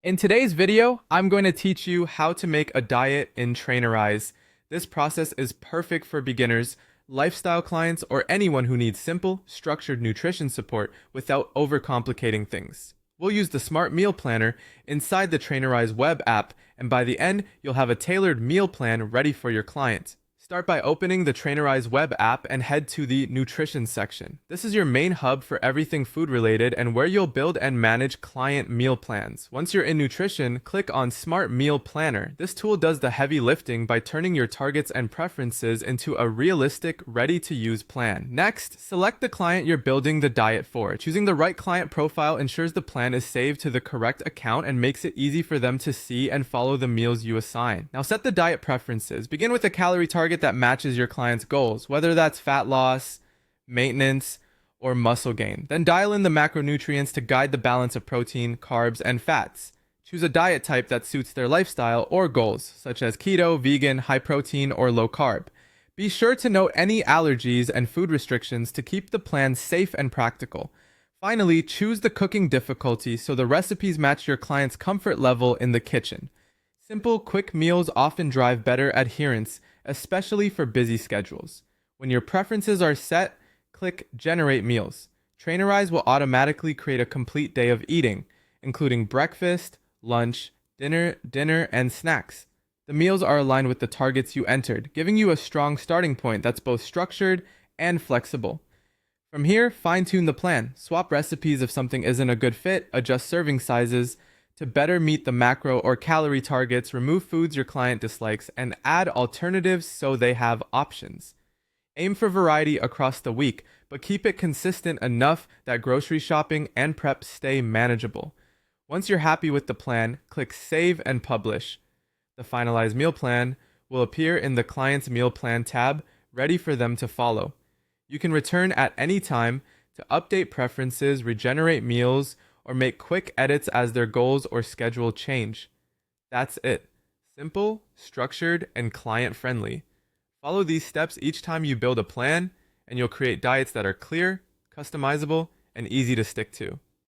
In today's video, I'm going to teach you how to make a diet in Trainerize. This process is perfect for beginners, lifestyle clients, or anyone who needs simple, structured nutrition support without overcomplicating things. We'll use the Smart Meal Planner inside the Trainerize web app, and by the end, you'll have a tailored meal plan ready for your client. Start by opening the Trainerize web app and head to the Nutrition section. This is your main hub for everything food related and where you'll build and manage client meal plans. Once you're in nutrition, click on Smart Meal Planner. This tool does the heavy lifting by turning your targets and preferences into a realistic, ready-to-use plan. Next, select the client you're building the diet for. Choosing the right client profile ensures the plan is saved to the correct account and makes it easy for them to see and follow the meals you assign. Now set the diet preferences. Begin with a calorie target that matches your client's goals, whether that's fat loss, maintenance, or muscle gain. Then dial in the macronutrients to guide the balance of protein, carbs, and fats. Choose a diet type that suits their lifestyle or goals, such as keto, vegan, high protein, or low carb. Be sure to note any allergies and food restrictions to keep the plan safe and practical. Finally, choose the cooking difficulty so the recipes match your client's comfort level in the kitchen. Simple, quick meals often drive better adherence, especially for busy schedules. When your preferences are set, click Generate Meals. Trainerize will automatically create a complete day of eating, including breakfast, lunch, dinner, and snacks. The meals are aligned with the targets you entered, giving you a strong starting point that's both structured and flexible. From here, fine-tune the plan. Swap recipes if something isn't a good fit, adjust serving sizes to better meet the macro or calorie targets, remove foods your client dislikes, and add alternatives so they have options. Aim for variety across the week, but keep it consistent enough that grocery shopping and prep stay manageable. Once you're happy with the plan, click Save and Publish. The finalized meal plan will appear in the Client's Meal Plan tab, ready for them to follow. You can return at any time to update preferences, regenerate meals, or make quick edits as their goals or schedule change. That's it. Simple, structured, and client-friendly. Follow these steps each time you build a plan, and you'll create diets that are clear, customizable, and easy to stick to.